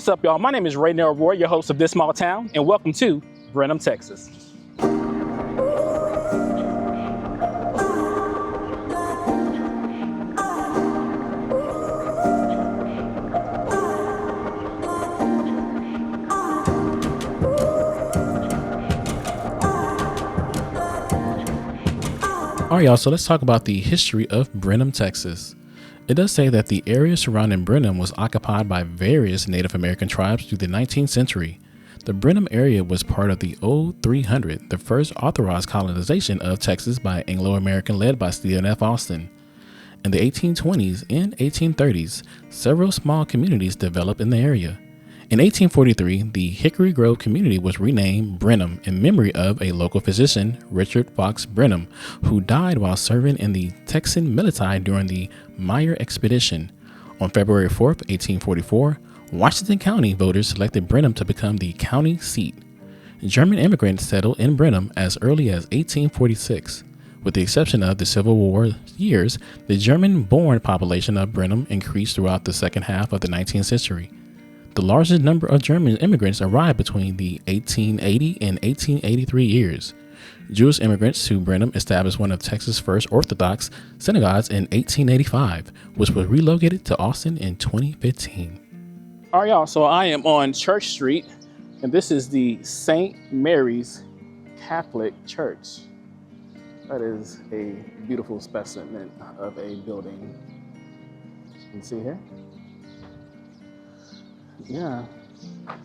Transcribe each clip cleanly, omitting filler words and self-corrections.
What's up, y'all? My name is Ray Roy, your host of This Small Town, and welcome to Brenham, Texas. All right, y'all, so let's talk about the history of Brenham, Texas. It does say that the area surrounding Brenham was occupied by various Native American tribes through the 19th century. The Brenham area was part of the Old 300, the first authorized colonization of Texas by Anglo-American led by Stephen F. Austin. In the 1820s and 1830s, several small communities developed in the area. In 1843, the Hickory Grove community was renamed Brenham in memory of a local physician, Richard Fox Brenham, who died while serving in the Texan military during the Meyer Expedition. On February 4, 1844, Washington County voters selected Brenham to become the county seat. German immigrants settled in Brenham as early as 1846. With the exception of the Civil War years, the German-born population of Brenham increased throughout the second half of the 19th century. The largest number of German immigrants arrived between the 1880 and 1883 years. Jewish immigrants to Brenham established one of Texas' first Orthodox synagogues in 1885, which was relocated to Austin in 2015. All right, y'all, so I am on Church Street, and this is the St. Mary's Catholic Church. That is a beautiful specimen of a building. You can see here. Yeah. I'm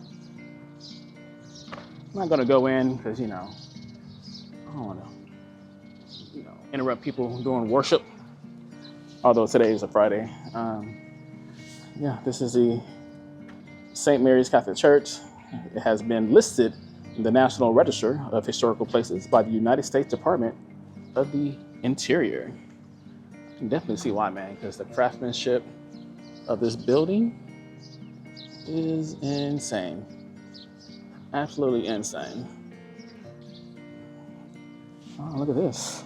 not gonna go in because, I don't want to, interrupt people doing worship. Although today is a Friday. This is the St. Mary's Catholic Church. It has been listed in the National Register of Historical Places by the United States Department of the Interior. I can definitely see why, man, because the craftsmanship of this building is insane. Absolutely insane. Oh, look at this.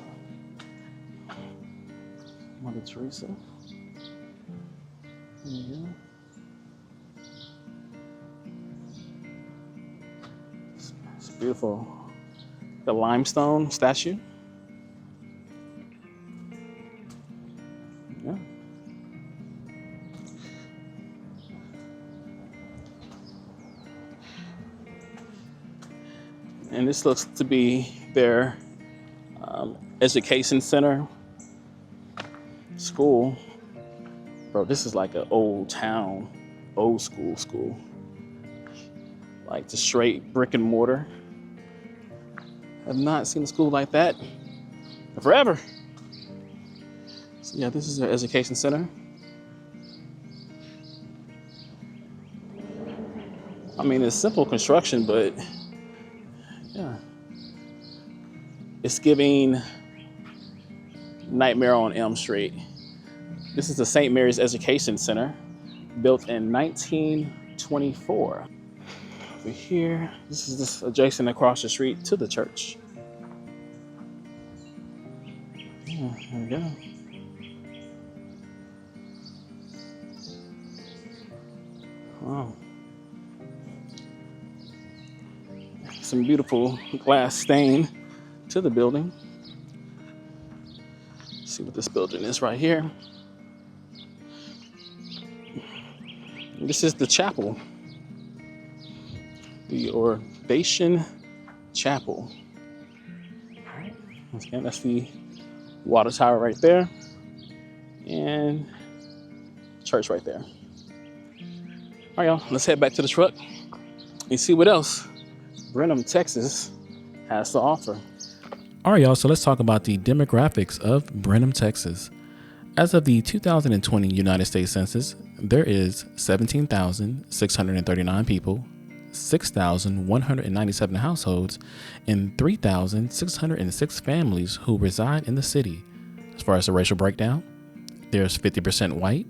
Mother Teresa. There you go. It's beautiful. The limestone statue. Yeah. And this looks to be their education center, school. Bro, this is like an old town, old school. Like the straight brick and mortar. Have not seen a school like that in forever. So yeah, this is their education center. I mean, it's simple construction, but yeah, it's giving Nightmare on Elm Street. This is the St. Mary's Education Center, built in 1924. Over here, this is just adjacent across the street to the church. Yeah, there we go. Wow. Some beautiful glass stain to the building. Let's see what this building is right here. This is the chapel, the Ordation Chapel. Once again, that's the water tower right there, and church right there. All right, y'all, let's head back to the truck and see what else Brenham, Texas has to offer. All right, y'all, so let's talk about the demographics of Brenham, Texas. As of the 2020 United States Census, there is 17,639 people, 6,197 households, and 3,606 families who reside in the city. As far as the racial breakdown, there's 50% white,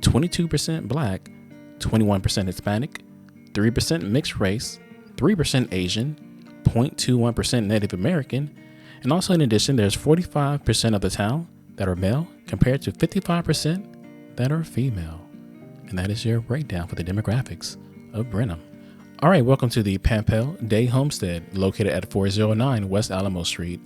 22% black, 21% Hispanic, 3% mixed race, 3% Asian, 0.21% Native American, and also in addition, there's 45% of the town that are male compared to 55% that are female. And that is your breakdown for the demographics of Brenham. All right, welcome to the Pampel Day Homestead, located at 409 West Alamo Street.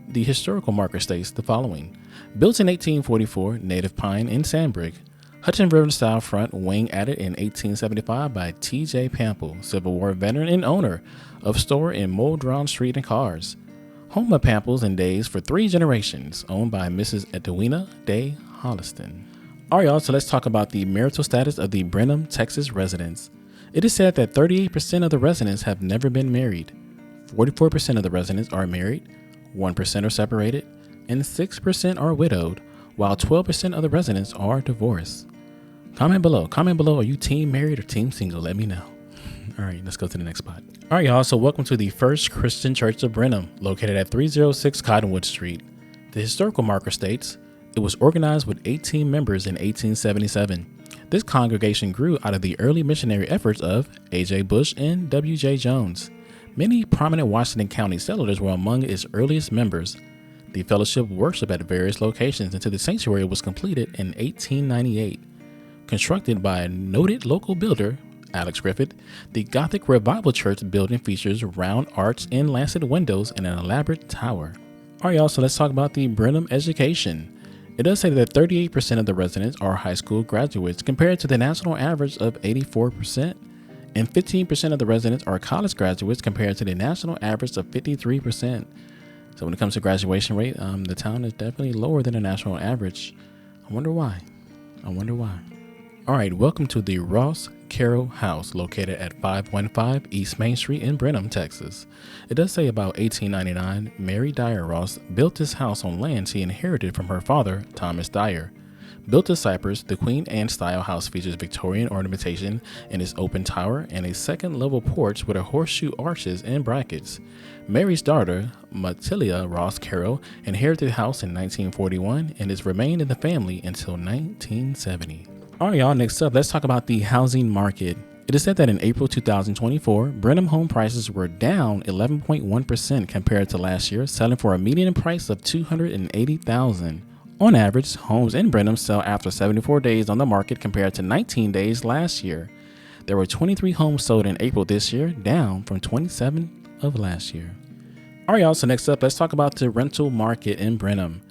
The historical marker states the following. Built in 1844, native pine and sandbrick. Hudson River style front wing added in 1875 by T.J. Pampel, Civil War veteran and owner of store in Muldrawn Street and Cars. Home of Pampels and Days for 3 generations, owned by Mrs. Edwina Day Holliston. All right, y'all, so let's talk about the marital status of the Brenham, Texas residents. It is said that 38% of the residents have never been married, 44% of the residents are married, 1% are separated, and 6% are widowed, while 12% of the residents are divorced. Comment below, are you team married or team single? Let me know. All right, let's go to the next spot. All right, y'all, so welcome to the First Christian Church of Brenham, located at 306 Cottonwood Street. The historical marker states, it was organized with 18 members in 1877. This congregation grew out of the early missionary efforts of A.J. Bush and W.J. Jones. Many prominent Washington County settlers were among its earliest members. The fellowship worshiped at various locations until the sanctuary was completed in 1898. Constructed by a noted local builder, Alex Griffith, the Gothic Revival Church building features round arched and lancet windows and an elaborate tower. All right, y'all, so let's talk about the Brenham education. It does say that 38% of the residents are high school graduates compared to the national average of 84%, and 15% of the residents are college graduates compared to the national average of 53%. So when it comes to graduation rate, the town is definitely lower than the national average. I wonder why. All right, welcome to the Ross Carroll House, located at 515 East Main Street in Brenham, Texas. It does say about 1899, Mary Dyer Ross built this house on land she inherited from her father, Thomas Dyer. Built to cypress, the Queen Anne style house features Victorian ornamentation in its open tower and a second-level porch with a horseshoe arches and brackets. Mary's daughter, Matilda Ross Carroll, inherited the house in 1941 and has remained in the family until 1970. All right, y'all, next up, let's talk about the housing market. It is said that in April 2024, Brenham home prices were down 11.1% compared to last year, selling for a median price of $280,000. On average, homes in Brenham sell after 74 days on the market compared to 19 days last year. There were 23 homes sold in April this year, down from 27 of last year. All right, y'all, so next up, let's talk about the rental market in Brenham.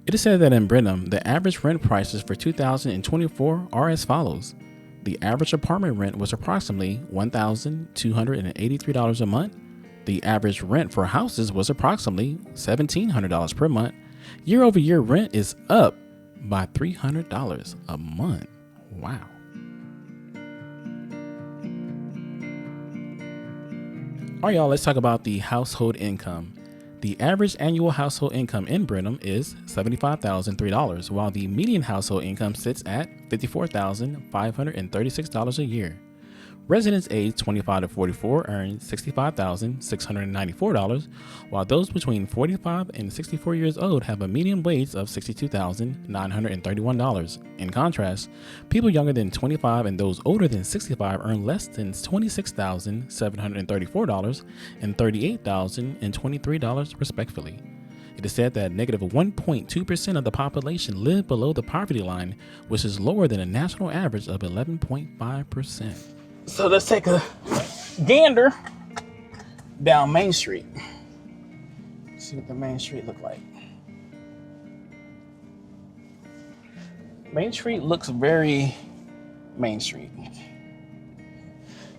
It is said that in Brenham, the average rent prices for 2024 are as follows. The average apartment rent was approximately $1,283 a month. The average rent for houses was approximately $1,700 per month. Year over year rent is up by $300 a month. Wow. All right, y'all, let's talk about the household income. The average annual household income in Brenham is $75,003, while the median household income sits at $54,536 a year. Residents aged 25 to 44 earn $65,694, while those between 45 and 64 years old have a median wage of $62,931. In contrast, people younger than 25 and those older than 65 earn less than $26,734 and $38,023 respectively. It is said that negative 1.2% of the population live below the poverty line, which is lower than a national average of 11.5%. So let's take a gander down Main Street. See what the Main Street look like. Main Street looks very Main Street.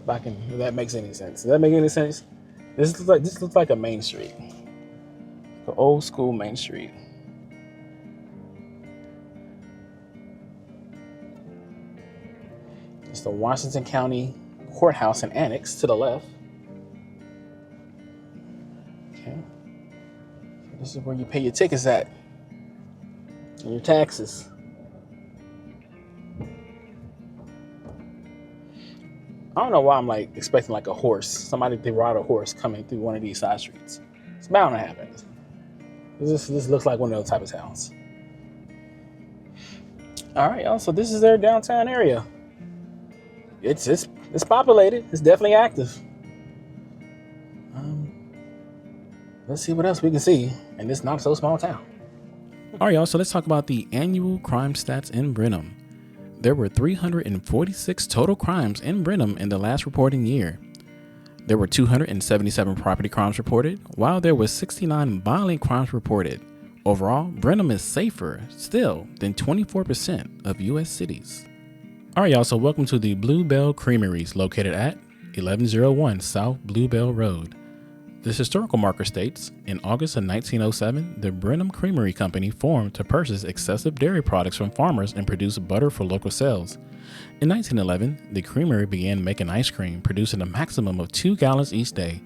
If that makes any sense. Does that make any sense? This looks like a Main Street. The old school Main Street. It's the Washington County Courthouse and Annex to the left. Okay. So this is where you pay your tickets at. And your taxes. I don't know why I'm like expecting like a horse. Somebody to ride a horse coming through one of these side streets. It's bound to happen. This looks like one of those type of towns. All right, y'all. So this is their downtown area. It's populated. It's definitely active. Let's see what else we can see in this not so small town. All right, y'all. So let's talk about the annual crime stats in Brenham. There were 346 total crimes in Brenham in the last reporting year. There were 277 property crimes reported, while there was 69 violent crimes reported. Overall, Brenham is safer still than 24% of U.S. cities. All right, y'all, so welcome to the Blue Bell Creameries located at 1101 South Blue Bell Road. This historical marker states, in August of 1907, the Brenham Creamery Company formed to purchase excessive dairy products from farmers and produce butter for local sales. In 1911, the creamery began making ice cream, producing a maximum of 2 gallons each day.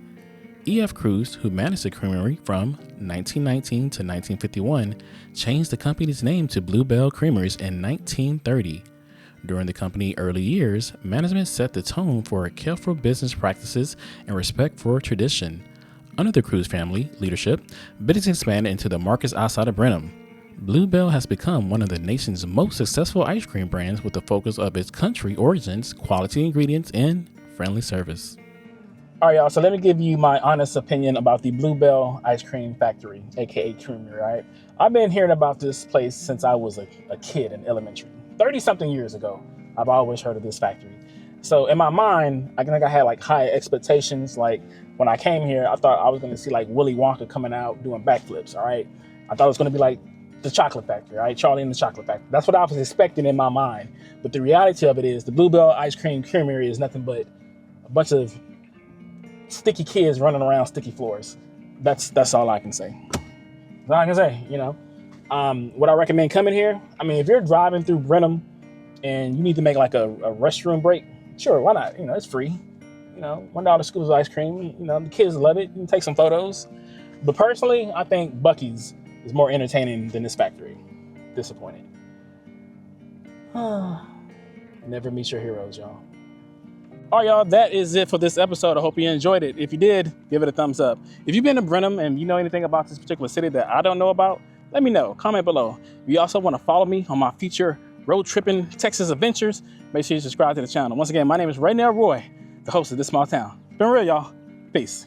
E.F. Cruz, who managed the creamery from 1919 to 1951, changed the company's name to Blue Bell Creameries in 1930. During the company's early years, management set the tone for careful business practices and respect for tradition. Under the Cruz family leadership, business expanded into the markets outside of Brenham. Blue Bell has become one of the nation's most successful ice cream brands with the focus of its country origins, quality ingredients, and friendly service. All right, y'all, so let me give you my honest opinion about the Blue Bell Ice Cream Factory, aka Creamery, right? I've been hearing about this place since I was a kid in elementary. 30-something years ago, I've always heard of this factory. So in my mind, I think I had like high expectations. Like when I came here, I thought I was going to see like Willy Wonka coming out doing backflips, all right? I thought it was going to be like the chocolate factory, right? Charlie and the Chocolate Factory. That's what I was expecting in my mind. But the reality of it is the Blue Bell Ice Cream Creamery is nothing but a bunch of sticky kids running around sticky floors. That's all I can say. That's all I can say, you know. Would I recommend coming here? I mean, if you're driving through Brenham and you need to make like a restroom break, sure, why not? You know, it's free. You know, $1 scoops of ice cream. You know, the kids love it. You can take some photos. But personally, I think Buc-ee's is more entertaining than this factory. Disappointed. Never meet your heroes, y'all. All right, y'all, that is it for this episode. I hope you enjoyed it. If you did, give it a thumbs up. If you've been to Brenham and you know anything about this particular city that I don't know about, let me know. Comment below. If you also want to follow me on my future road tripping Texas adventures, make sure you subscribe to the channel. Once again, my name is Roy, the host of This Small Town. It's been real, y'all. Peace.